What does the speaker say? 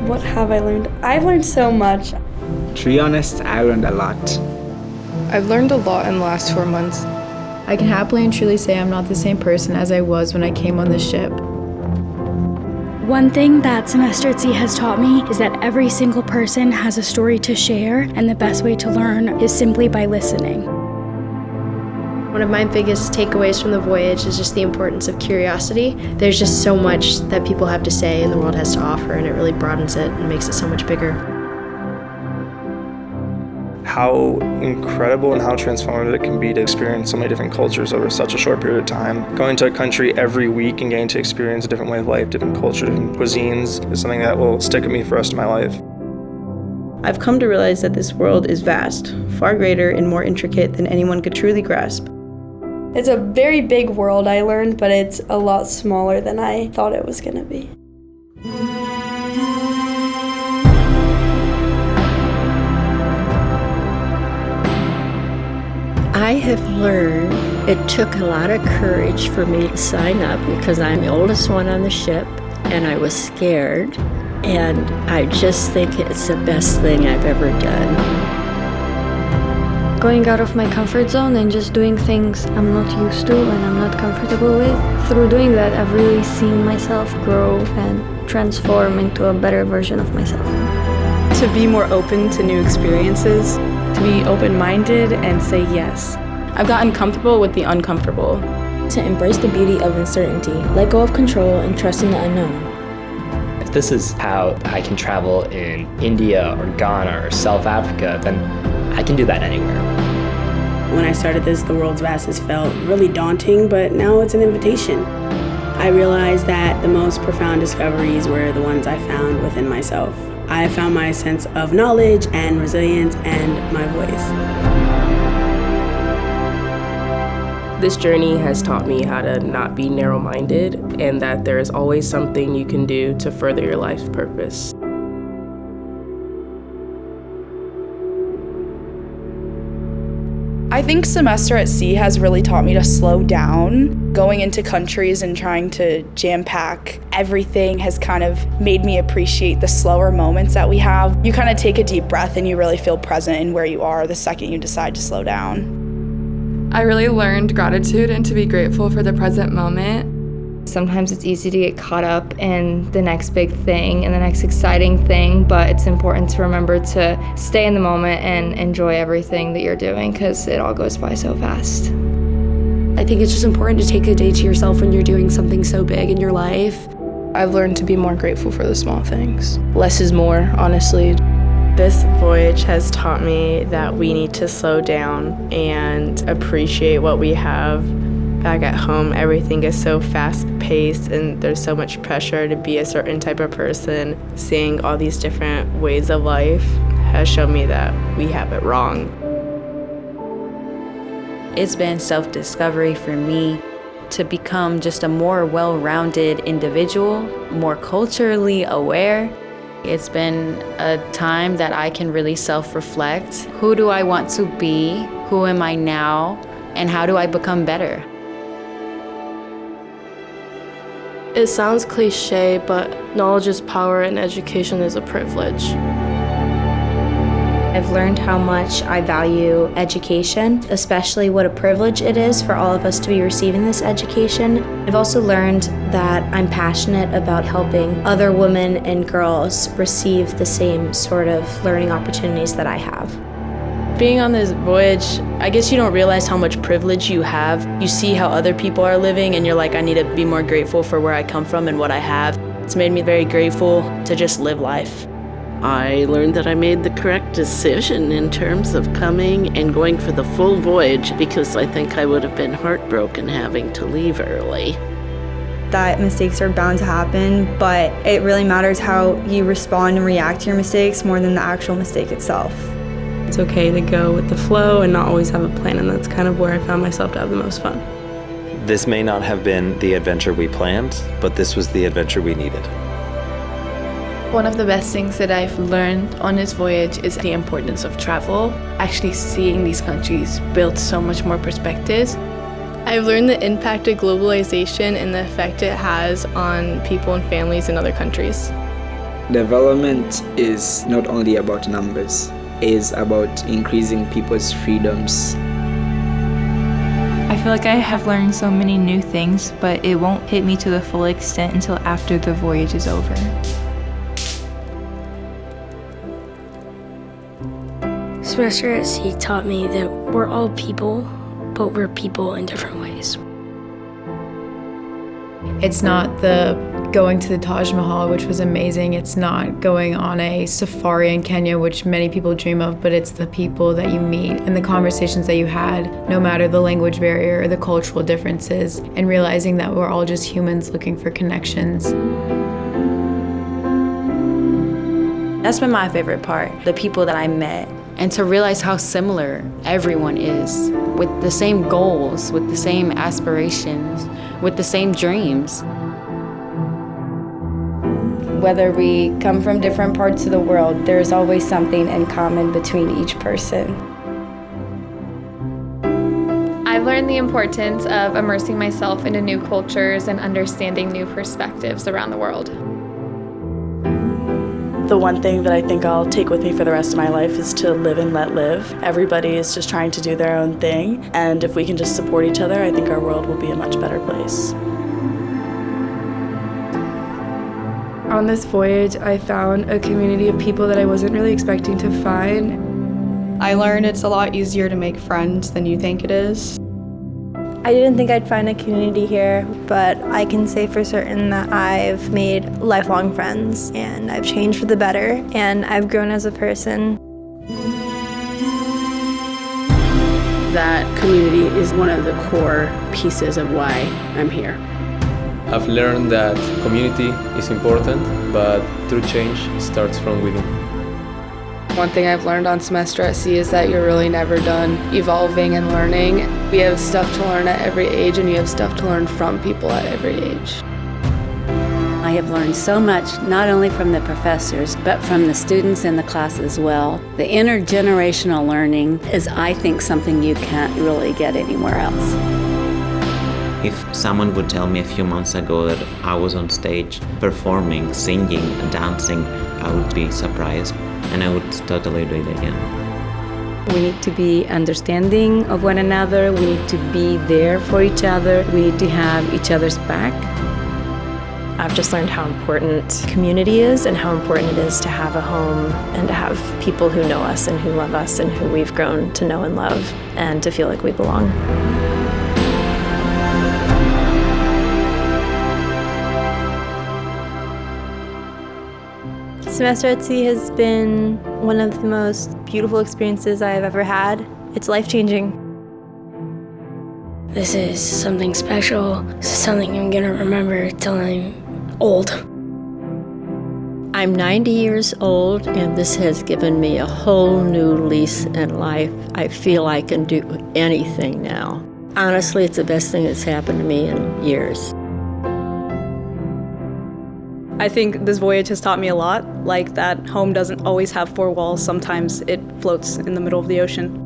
What have I learned? I've learned so much. To be honest, I learned a lot. I've learned a lot in the last 4 months. I can happily and truly say I'm not the same person as I was when I came on this ship. One thing that Semester at Sea has taught me is that every single person has a story to share, and the best way to learn is simply by listening. One of my biggest takeaways from the voyage is just the importance of curiosity. There's just so much that people have to say and the world has to offer, and it really broadens it and makes it so much bigger. How incredible and how transformative it can be to experience so many different cultures over such a short period of time. Going to a country every week and getting to experience a different way of life, different culture, different cuisines is something that will stick with me for the rest of my life. I've come to realize that this world is vast, far greater and more intricate than anyone could truly grasp. It's a very big world, I learned, but it's a lot smaller than I thought it was going to be. I have learned it took a lot of courage for me to sign up because I'm the oldest one on the ship and I was scared, and I just think it's the best thing I've ever done. Going out of my comfort zone and just doing things I'm not used to and I'm not comfortable with. Through doing that, I've really seen myself grow and transform into a better version of myself. To be more open to new experiences, to be open-minded and say yes. I've gotten comfortable with the uncomfortable. To embrace the beauty of uncertainty, let go of control and trust in the unknown. If this is how I can travel in India or Ghana or South Africa, then I can do that anywhere. When I started this, the world's vastness felt really daunting, but now it's an invitation. I realized that the most profound discoveries were the ones I found within myself. I found my sense of knowledge and resilience and my voice. This journey has taught me how to not be narrow-minded and that there is always something you can do to further your life's purpose. I think Semester at Sea has really taught me to slow down. Going into countries and trying to jam-pack everything has kind of made me appreciate the slower moments that we have. You kind of take a deep breath and you really feel present in where you are the second you decide to slow down. I really learned gratitude and to be grateful for the present moment. Sometimes it's easy to get caught up in the next big thing and the next exciting thing, but it's important to remember to stay in the moment and enjoy everything that you're doing because it all goes by so fast. I think it's just important to take a day to yourself when you're doing something so big in your life. I've learned to be more grateful for the small things. Less is more, honestly. This voyage has taught me that we need to slow down and appreciate what we have. Back at home, everything is so fast-paced and there's so much pressure to be a certain type of person. Seeing all these different ways of life has shown me that we have it wrong. It's been self-discovery for me to become just a more well-rounded individual, more culturally aware. It's been a time that I can really self-reflect. Who do I want to be? Who am I now? And how do I become better? It sounds cliche, but knowledge is power and education is a privilege. I've learned how much I value education, especially what a privilege it is for all of us to be receiving this education. I've also learned that I'm passionate about helping other women and girls receive the same sort of learning opportunities that I have. Being on this voyage, I guess you don't realize how much privilege you have. You see how other people are living and you're like, I need to be more grateful for where I come from and what I have. It's made me very grateful to just live life. I learned that I made the correct decision in terms of coming and going for the full voyage because I think I would have been heartbroken having to leave early. That mistakes are bound to happen, but it really matters how you respond and react to your mistakes more than the actual mistake itself. It's okay to go with the flow and not always have a plan, and that's kind of where I found myself to have the most fun. This may not have been the adventure we planned, but this was the adventure we needed. One of the best things that I've learned on this voyage is the importance of travel. Actually seeing these countries builds so much more perspectives. I've learned the impact of globalization and the effect it has on people and families in other countries. Development is not only about numbers, it is about increasing people's freedoms. I feel like I have learned so many new things, but it won't hit me to the full extent until after the voyage is over. Semester at Sea taught me that we're all people, but we're people in different ways. It's not the going to the Taj Mahal, which was amazing. It's not going on a safari in Kenya, which many people dream of, but it's the people that you meet and the conversations that you had, no matter the language barrier or the cultural differences, and realizing that we're all just humans looking for connections. That's been my favorite part, the people that I met, and to realize how similar everyone is, with the same goals, with the same aspirations, with the same dreams. Whether we come from different parts of the world, there's always something in common between each person. I've learned the importance of immersing myself into new cultures and understanding new perspectives around the world. The one thing that I think I'll take with me for the rest of my life is to live and let live. Everybody is just trying to do their own thing, and if we can just support each other, I think our world will be a much better place. On this voyage, I found a community of people that I wasn't really expecting to find. I learned it's a lot easier to make friends than you think it is. I didn't think I'd find a community here, but I can say for certain that I've made lifelong friends and I've changed for the better and I've grown as a person. That community is one of the core pieces of why I'm here. I've learned that community is important, but true change starts from within. One thing I've learned on Semester at Sea is that you're really never done evolving and learning. We have stuff to learn at every age, and you have stuff to learn from people at every age. I have learned so much, not only from the professors, but from the students in the class as well. The intergenerational learning is, I think, something you can't really get anywhere else. If someone would tell me a few months ago that I was on stage performing, singing, dancing, I would be surprised and I would totally do it again. We need to be understanding of one another, we need to be there for each other, we need to have each other's back. I've just learned how important community is and how important it is to have a home and to have people who know us and who love us and who we've grown to know and love and to feel like we belong. Semester at Sea has been one of the most beautiful experiences I've ever had. It's life-changing. This is something special. This is something I'm gonna remember till I'm old. I'm 90 years old, and this has given me a whole new lease in life. I feel I can do anything now. Honestly, it's the best thing that's happened to me in years. I think this voyage has taught me a lot, like that home doesn't always have four walls. Sometimes it floats in the middle of the ocean.